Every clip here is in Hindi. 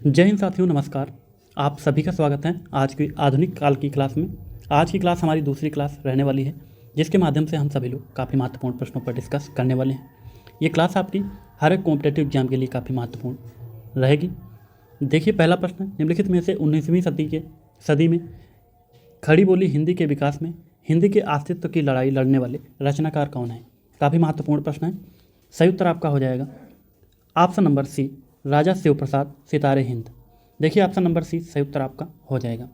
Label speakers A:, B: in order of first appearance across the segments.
A: जय हिंद साथियों, नमस्कार। आप सभी का स्वागत है आज की आधुनिक काल की क्लास में। आज की क्लास हमारी दूसरी क्लास रहने वाली है, जिसके माध्यम से हम सभी लोग काफ़ी महत्वपूर्ण प्रश्नों पर डिस्कस करने वाले हैं। ये क्लास आपकी हर एक कॉम्पिटेटिव एग्जाम के लिए काफ़ी महत्वपूर्ण रहेगी। देखिए, पहला प्रश्न, निम्नलिखित में से 19वीं सदी में खड़ी बोली हिंदी के विकास में हिंदी के अस्तित्व की लड़ाई लड़ने वाले रचनाकार कौन है? काफ़ी महत्वपूर्ण प्रश्न है। सही उत्तर आपका हो जाएगा ऑप्शन नंबर सी, राजा शिव प्रसाद सितारे हिंद। देखिए, ऑप्शन नंबर सी सही उत्तर आपका हो जाएगा।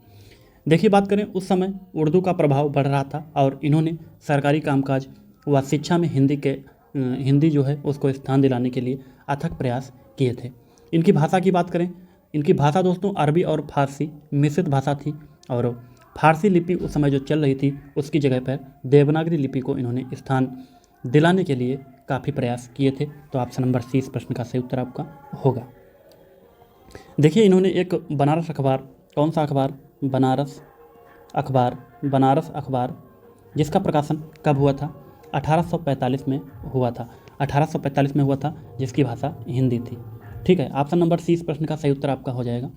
A: देखिए, बात करें, उस समय उर्दू का प्रभाव बढ़ रहा था और इन्होंने सरकारी कामकाज व शिक्षा में हिंदी जो है उसको स्थान दिलाने के लिए अथक प्रयास किए थे। इनकी भाषा की बात करें, इनकी भाषा दोस्तों अरबी और फारसी मिश्रित भाषा थी और फारसी लिपि उस समय जो चल रही थी उसकी जगह पर देवनागरी लिपि को इन्होंने स्थान दिलाने के लिए काफ़ी प्रयास किए थे। तो ऑप्शन नंबर सी इस प्रश्न का सही उत्तर आपका होगा। देखिए, इन्होंने एक बनारस अखबार, कौन सा अखबार? बनारस अखबार, जिसका प्रकाशन कब हुआ था? 1845 में हुआ था। 1845 में हुआ था, जिसकी भाषा हिंदी थी। ठीक है, ऑप्शन नंबर सी इस प्रश्न का सही उत्तर आपका हो जाएगा।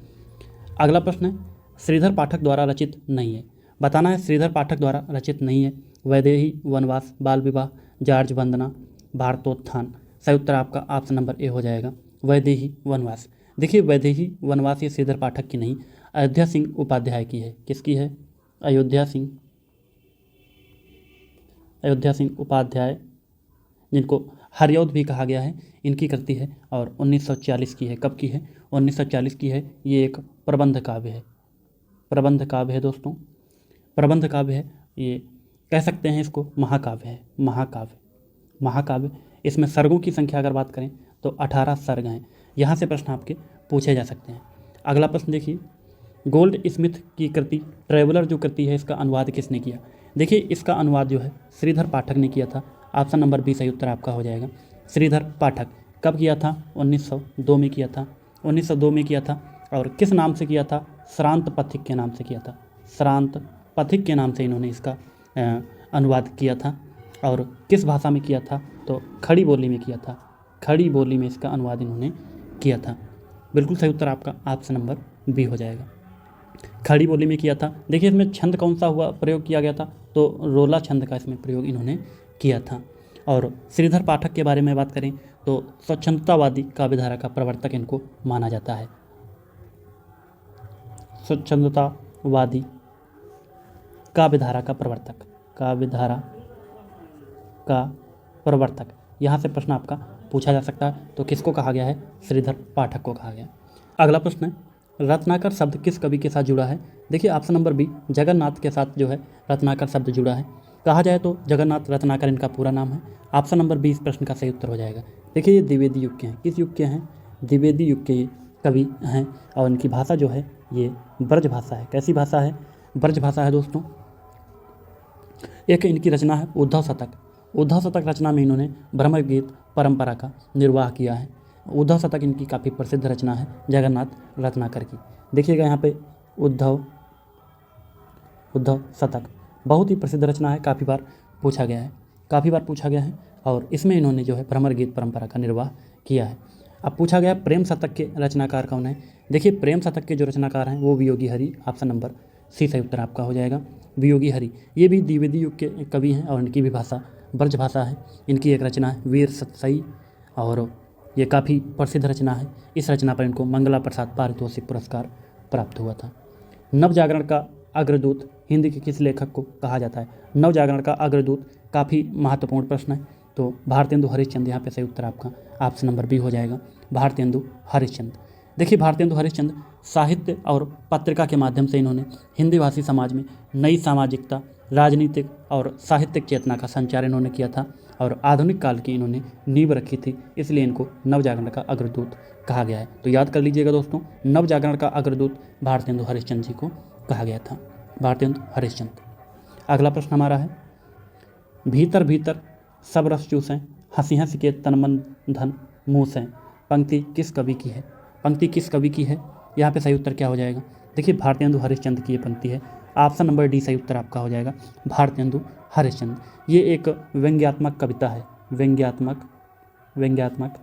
A: अगला प्रश्न है, श्रीधर पाठक द्वारा रचित नहीं है। बताना है श्रीधर पाठक द्वारा रचित नहीं है। वैदेही, वनवास, बाल विवाह, जॉर्ज वंदना, भारतोत्थान। सही उत्तर आपका ऑप्शन नंबर ए हो जाएगा, वैदेही वनवास। देखिए, वैदेही वनवास ये श्रीधर पाठक की नहीं, अयोध्या सिंह उपाध्याय की है। किसकी है? अयोध्या सिंह उपाध्याय, जिनको हरिऔध भी कहा गया है, इनकी कृति है और 1940 की है। कब की है? 1940 की है। ये एक प्रबंध काव्य है दोस्तों, प्रबंध काव्य है। ये कह सकते हैं इसको महाकाव्य है, महाकाव्य। इसमें सर्गों की संख्या अगर बात करें तो 18 सर्ग हैं। यहाँ से प्रश्न आपके पूछे जा सकते हैं। अगला प्रश्न देखिए, गोल्ड स्मिथ की कृति ट्रैवलर जो कृति है, इसका अनुवाद किसने किया? देखिए, इसका अनुवाद जो है श्रीधर पाठक ने किया था। ऑप्शन नंबर बी सही उत्तर आपका हो जाएगा, श्रीधर पाठक। कब किया था? 1902 में किया था। 1902 में किया था और किस नाम से किया था? श्रांत पथिक के नाम से किया था। श्रांत पथिक के नाम से इन्होंने इसका अनुवाद किया था। और किस भाषा में किया था? तो खड़ी बोली में किया था। खड़ी बोली में इसका अनुवाद इन्होंने किया था। बिल्कुल सही उत्तर आपका ऑप्शन नंबर बी हो जाएगा, खड़ी बोली में किया था। देखिए, इसमें छंद कौन सा प्रयोग किया गया था? तो रोला छंद का इसमें प्रयोग इन्होंने किया था। और श्रीधर पाठक के बारे में बात करें तो स्वच्छंदतावादी काव्यधारा का प्रवर्तक इनको माना जाता है। स्वच्छंदतावादी काव्यधारा का प्रवर्तक, यहाँ से प्रश्न आपका पूछा जा सकता है। तो किसको कहा गया है? श्रीधर पाठक को कहा गया। अगला प्रश्न है, रत्नाकर शब्द किस कवि के साथ जुड़ा है? देखिए, ऑप्शन नंबर बी, जगन्नाथ के साथ जो है रत्नाकर शब्द जुड़ा है। कहा जाए तो जगन्नाथ रत्नाकर इनका पूरा नाम है। ऑप्शन नंबर बी इस प्रश्न का सही उत्तर हो जाएगा। देखिए, ये द्विवेदी युग के हैं। किस युग के हैं? द्विवेदी युग के कवि हैं और इनकी भाषा जो है ये ब्रज भाषा है। कैसी भाषा है? ब्रज भाषा है दोस्तों। एक इनकी रचना है उद्धव शतक रचना में इन्होंने भ्रमर गीत परंपरा का निर्वाह किया है। उद्धव शतक इनकी काफ़ी प्रसिद्ध रचना है जगन्नाथ रत्नाकर की। देखिएगा यहाँ पे उद्धव शतक बहुत ही प्रसिद्ध रचना है, काफ़ी बार पूछा गया है और इसमें इन्होंने जो है भ्रमर गीत परंपरा का निर्वाह किया है। अब पूछा गया प्रेम शतक के रचनाकार कौन है? देखिए, प्रेम शतक के जो रचनाकार हैं वो Viyogi Hari. Option number C सही उत्तर आपका हो जाएगा, वियोगी हरि। ये भी द्विवेदी युग के कवि हैं और इनकी भी भाषा ब्रज भाषा है। इनकी एक रचना है वीर सतसई और ये काफ़ी प्रसिद्ध रचना है। इस रचना पर इनको मंगला प्रसाद पारितोषिक पुरस्कार प्राप्त हुआ था। नवजागरण का अग्रदूत हिंदी के किस लेखक को कहा जाता है? नवजागरण का अग्रदूत काफ़ी महत्वपूर्ण प्रश्न है। तो भारतेंदु हरिश्चंद्र यहाँ पे सही उत्तर आपका ऑप्शन नंबर बी हो जाएगा, भारतेंदु हरिश्चंद्र। देखिए, भारतेंदु हरिश्चंद्र साहित्य और पत्रिका के माध्यम से इन्होंने हिंदी भाषी समाज में नई सामाजिकता, राजनीतिक और साहित्यिक चेतना का संचार इन्होंने किया था और आधुनिक काल की इन्होंने नींव रखी थी। इसलिए इनको नवजागरण का अग्रदूत कहा गया है। तो याद कर लीजिएगा दोस्तों, नवजागरण का अग्रदूत भारतेंदु हरिश्चंद्र जी को कहा गया था, भारतेंदु हरिश्चंद्र। अगला प्रश्न हमारा है, भीतर भीतर सब रस चूसें, हंसी हंसी के तन मन धन मुँह से। पंक्ति किस कवि की है? यहाँ पे सही उत्तर क्या हो जाएगा? देखिए, भारतेंदु हरिश्चंद्र की ये पंक्ति है। ऑप्शन नंबर डी सही उत्तर आपका हो जाएगा, भारतेंदु हरिश्चंद्र। ये एक व्यंग्यात्मक कविता है, व्यंग्यात्मक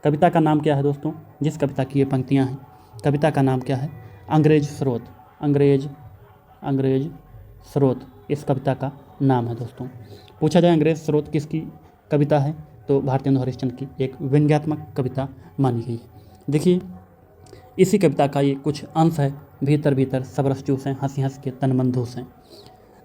A: कविता का नाम क्या है दोस्तों? जिस कविता की ये पंक्तियाँ हैं, कविता का नाम क्या है? अंग्रेज स्रोत। अंग्रेज स्रोत इस कविता का नाम है दोस्तों। पूछा जाए अंग्रेज स्रोत किसकी कविता है, तो भारतेंदु हरिश्चंद्र की एक व्यंग्यात्मक कविता मानी गई है। देखिए इसी कविता का ये कुछ अंश है, भीतर भीतर सब रस चूस हैं, हंसी हंस के तन मन धूस हैं।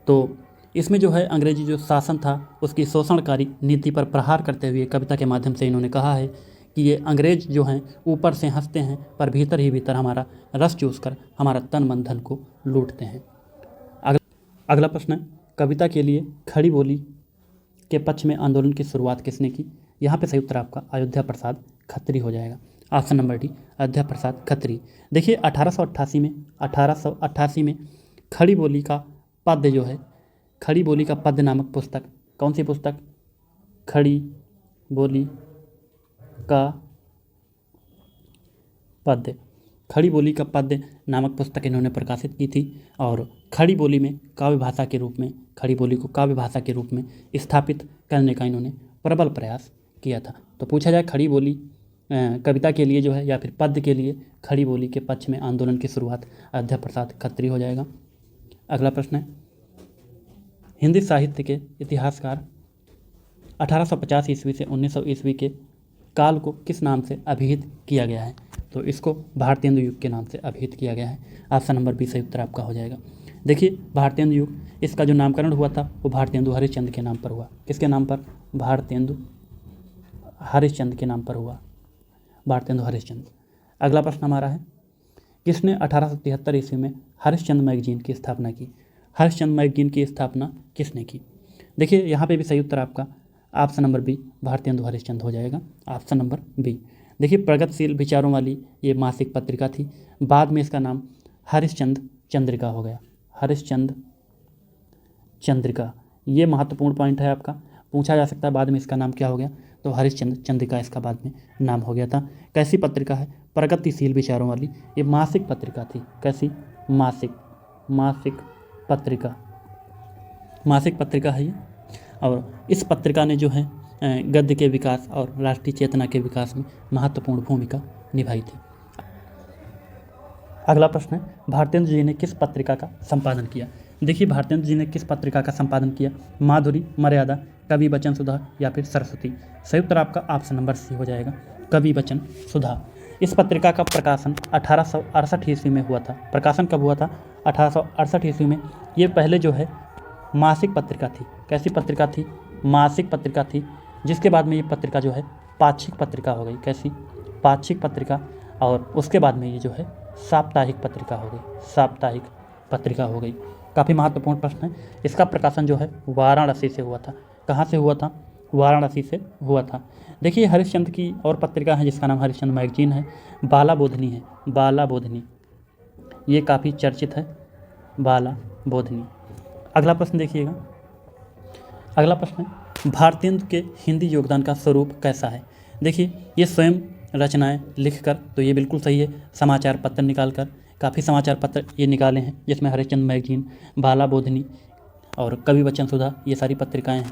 A: तो इसमें जो है अंग्रेजी जो शासन था उसकी शोषणकारी नीति पर प्रहार करते हुए कविता के माध्यम से इन्होंने कहा है कि ये अंग्रेज जो हैं ऊपर से हंसते हैं पर भीतर ही भीतर हमारा रस चूस कर हमारा तन मन धन को लूटते हैं। अगला प्रश्न है, कविता के लिए खड़ी बोली के पक्ष में आंदोलन की शुरुआत किसने की? यहाँ पे सही उत्तर आपका अयोध्या प्रसाद खत्री हो जाएगा। Option number D, Ayodhya Prasad Khatri. देखिए 1888 में खड़ी बोली का पद्य जो है, खड़ी बोली का पद्य नामक पुस्तक, कौन सी पुस्तक? खड़ी बोली का पद्य, खड़ी बोली का पद्य नामक पुस्तक इन्होंने प्रकाशित की थी और खड़ी बोली में काव्य भाषा के रूप में, खड़ी बोली को काव्य भाषा के रूप में स्थापित करने का इन्होंने प्रबल प्रयास किया था। तो पूछा जाए खड़ी बोली कविता के लिए जो है या फिर पद्य के लिए खड़ी बोली के पक्ष में आंदोलन की शुरुआत अयोध्या प्रसाद खत्री हो जाएगा। अगला प्रश्न है, हिंदी साहित्य के इतिहासकार 1850 ईस्वी से 1900 ईस्वी के काल को किस नाम से अभिहित किया गया है? तो इसको भारतेंदु युग के नाम से अभिहित किया गया है। ऑप्शन नंबर बी सही उत्तर आपका हो जाएगा। देखिए भारतेंदु युग, इसका जो नामकरण हुआ था वो भारतेंदु हरिश्चंद्र के नाम पर हुआ। किसके नाम पर? भारतेंदु हरिश्चंद्र के नाम पर हुआ, भारतेंदु हरिश्चंद्र। अगला प्रश्न हमारा है, किसने 1873 ईस्वी में हरिश्चंद्र मैगजीन की स्थापना की? हरिश्चंद्र मैगजीन की स्थापना किसने की? देखिए यहाँ पे भी सही उत्तर आपका option number B, Bharatendu Harishchandra हो जाएगा। Option number B. देखिए प्रगतिशील विचारों वाली ये मासिक पत्रिका थी, बाद में इसका नाम हरिश्चंद्र चंद्रिका हो गया। हरिश्चंद्र चंद्रिका, ये महत्वपूर्ण पॉइंट है आपका, पूछा जा सकता है बाद में इसका नाम क्या हो गया, तो हरिश्चंद्र चंद्रिका इसका बाद में नाम हो गया था। कैसी पत्रिका है? प्रगतिशील विचारों वाली ये मासिक पत्रिका थी। कैसी? मासिक पत्रिका है ये। और इस पत्रिका ने जो है गद्य के विकास और राष्ट्रीय चेतना के विकास में महत्वपूर्ण भूमिका निभाई थी। अगला प्रश्न है, भारतेंदु जी ने किस पत्रिका का संपादन किया? देखिए भारतेंदु जी ने किस पत्रिका का संपादन किया? माधुरी, मर्यादा, कवि वचन सुधा या फिर सरस्वती। सही उत्तर आपका ऑप्शन नंबर सी हो जाएगा, कवि वचन सुधा। इस पत्रिका का प्रकाशन 1868 ईस्वी में हुआ था। प्रकाशन कब हुआ था? 1868 ईस्वी में। ये पहले जो है मासिक पत्रिका थी। कैसी पत्रिका थी? मासिक पत्रिका थी, जिसके बाद में ये पत्रिका जो है पाक्षिक पत्रिका हो गई। कैसी? पाक्षिक पत्रिका। और उसके बाद में ये जो है साप्ताहिक पत्रिका हो गई, साप्ताहिक पत्रिका हो गई। काफ़ी महत्वपूर्ण प्रश्न है। इसका प्रकाशन जो है वाराणसी से हुआ था। कहाँ से हुआ था? वाराणसी से हुआ था। देखिए हरिश्चंद्र की और पत्रिका है जिसका नाम हरिश्चंद्र मैगजीन है, बाला बोधनी है, बाला बोधनी, ये काफ़ी चर्चित है, बाला बोधनी। अगला प्रश्न देखिएगा, अगला प्रश्न है, भारतेंदु के हिंदी योगदान का स्वरूप कैसा है? देखिए ये स्वयं रचनाएं लिखकर, तो ये बिल्कुल सही है। समाचार पत्र निकालकर, काफ़ी समाचार पत्र ये निकाले हैं जिसमें हरिश्चंद्र मैगजीन, बाला बोधनी और कवि वचन सुधा ये सारी पत्रिकाएं हैं।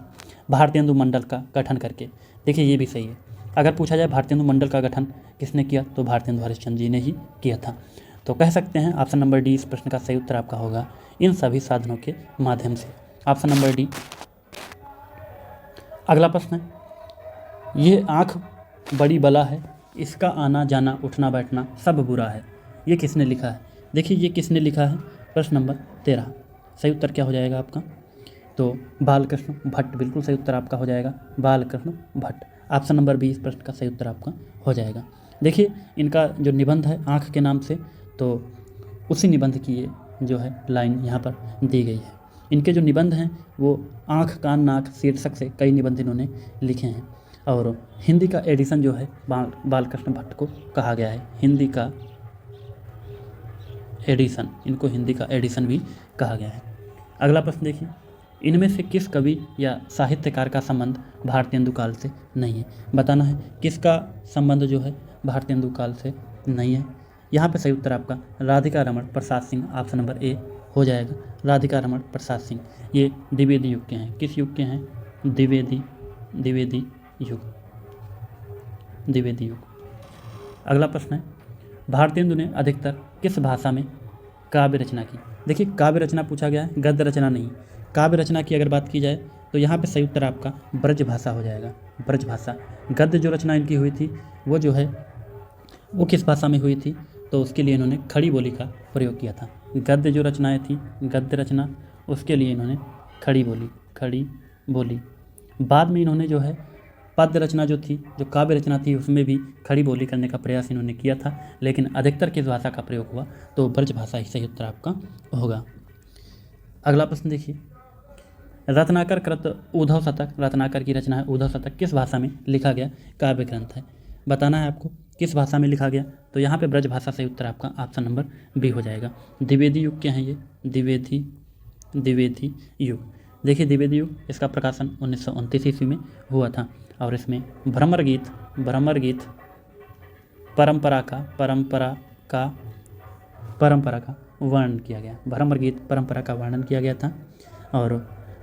A: भारतेंदु मंडल का गठन करके, देखिए ये भी सही है। अगर पूछा जाए भारतेंदु मंडल का गठन किसने किया, तो भारतेंदु हरिश्चंद्र जी ने ही किया था। तो कह सकते हैं ऑप्शन नंबर डी इस प्रश्न का सही उत्तर आपका होगा, इन सभी साधनों के माध्यम से। Option number D. अगला प्रश्न है, ये आँख बड़ी बला है, इसका आना जाना उठना बैठना सब बुरा है, ये किसने लिखा है? देखिए ये किसने लिखा है? प्रश्न नंबर 13। सही उत्तर क्या हो जाएगा आपका? तो बालकृष्ण भट्ट, बिल्कुल सही उत्तर आपका हो जाएगा, बालकृष्ण भट्ट। ऑप्शन नंबर 20 प्रश्न का सही उत्तर आपका हो जाएगा। देखिए इनका जो निबंध है आँख के नाम से, तो उसी निबंध की ये जो है लाइन यहाँ पर दी गई है। इनके जो निबंध हैं वो आँख कान नाक शीर्षक से कई निबंध इन्होंने लिखे हैं। और हिंदी का एडिशन जो है बालकृष्ण भट्ट को कहा गया है, हिंदी का एडिशन, इनको हिंदी का एडिशन भी कहा गया है। अगला प्रश्न देखिए, इनमें से किस कवि या साहित्यकार का संबंध भारतेंदु काल से नहीं है? बताना है किसका संबंध जो है भारतेंदु काल से नहीं है। यहाँ पे सही उत्तर आपका राधिका रमण Prasad Singh, option number A हो जाएगा, राधिका रमण प्रसाद सिंह। ये द्विवेदी युग के हैं। किस युग के हैं? द्विवेदी युग, द्विवेदी युग। अगला प्रश्न है, भारतेंदु ने अधिकतर किस भाषा में काव्य रचना की? देखिए काव्य रचना पूछा गया है, गद्य रचना नहीं। काव्य रचना की अगर बात की जाए तो यहाँ पे सही उत्तर आपका ब्रज भाषा हो जाएगा, ब्रज भाषा। गद्य जो रचना इनकी हुई थी वो जो है वो किस भाषा में हुई थी? तो उसके लिए इन्होंने खड़ी बोली का प्रयोग किया था। गद्य जो रचनाएं थी, गद्य रचना, उसके लिए इन्होंने खड़ी बोली। बाद में इन्होंने जो है पद्य रचना जो थी, जो काव्य रचना थी, उसमें भी खड़ी बोली करने का प्रयास इन्होंने किया था, लेकिन अधिकतर किस भाषा का प्रयोग हुआ? तो ब्रज भाषा ही सही उत्तर आपका होगा। अगला प्रश्न देखिए, रत्नाकर कृत उद्धव शतक, रत्नाकर की रचना है उद्धव शतक, किस भाषा में लिखा गया काव्य ग्रंथ है? बताना है आपको किस भाषा में लिखा गया। तो यहाँ पे ब्रज भाषा सही उत्तर आपका ऑप्शन नंबर बी हो जाएगा। द्विवेदी युग क्या है ये? द्विवेदी युग। देखिए द्विवेदी युग, इसका प्रकाशन 1929 ईस्वी में हुआ था और इसमें भ्रमर गीत परंपरा का वर्णन किया गया। भ्रमर गीत परंपरा का वर्णन किया गया था। और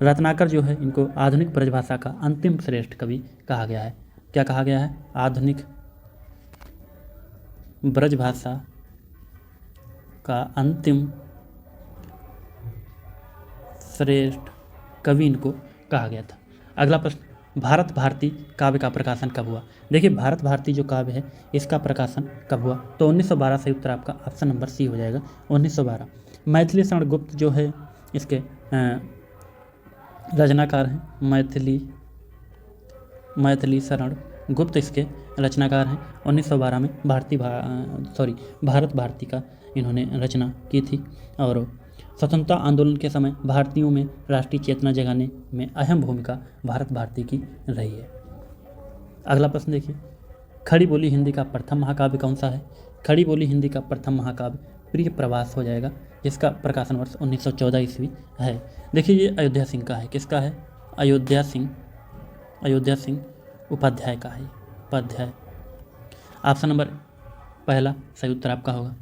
A: रत्नाकर जो है इनको आधुनिक ब्रजभाषा का अंतिम श्रेष्ठ कवि कहा गया है। क्या कहा गया है? आधुनिक ब्रजभाषा का अंतिम श्रेष्ठ कवि इनको कहा गया था। अगला प्रश्न, भारत भारती काव्य का प्रकाशन कब हुआ? देखिए भारत भारती जो काव्य है इसका प्रकाशन कब हुआ? तो 1912 सही उत्तर आपका ऑप्शन नंबर सी हो जाएगा, 1912। मैथिली शरण गुप्त जो है इसके रचनाकार हैं। मैथिली शरण गुप्त इसके रचनाकार हैं। 1912 में भारत भारती का इन्होंने रचना की थी और स्वतंत्रता आंदोलन के समय भारतीयों में राष्ट्रीय चेतना जगाने में अहम भूमिका भारत भारती की रही है। अगला प्रश्न देखिए, खड़ी बोली हिंदी का प्रथम महाकाव्य कौन सा है? खड़ी बोली हिंदी का प्रथम महाकाव्य प्रिय प्रवास हो जाएगा, जिसका प्रकाशन वर्ष 1914 ईस्वी है। देखिए ये अयोध्या सिंह का है। किसका है? अयोध्या सिंह उपाध्याय का है। ऑप्शन नंबर पहला सही उत्तर आपका होगा।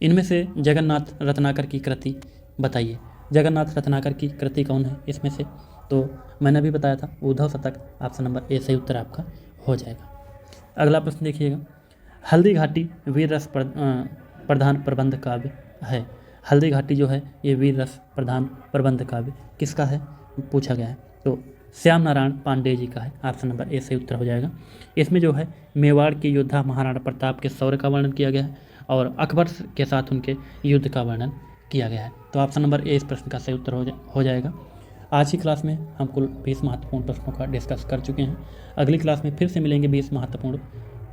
A: इनमें से जगन्नाथ रत्नाकर की कृति बताइए। जगन्नाथ रत्नाकर की कृति कौन है इसमें से? तो मैंने अभी बताया था उद्धव शतक, ऑप्शन नंबर ए सही उत्तर आपका हो जाएगा। अगला प्रश्न देखिएगा, हल्दी घाटी वीर रस प्रधान प्रबंध काव्य है। हल्दी घाटी जो है ये वीर रस प्रधान प्रबंध काव्य किसका है पूछा गया है? तो श्याम नारायण पांडे जी का है, ऑप्शन नंबर ए सही उत्तर हो जाएगा। इसमें जो है मेवाड़ के योद्धा महाराणा प्रताप के शौर्य का वर्णन किया गया है और अकबर के साथ उनके युद्ध का वर्णन किया गया है। तो ऑप्शन नंबर ए इस प्रश्न का सही उत्तर हो जाएगा। आज की क्लास में हम कुल 20 महत्वपूर्ण प्रश्नों का डिस्कस कर चुके हैं। अगली क्लास में फिर से मिलेंगे 20 महत्वपूर्ण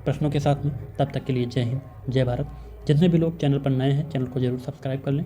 A: प्रश्नों के साथ में। तब तक के लिए जय हिंद, जय भारत। जितने भी लोग चैनल पर नए हैं चैनल को जरूर सब्सक्राइब कर लें।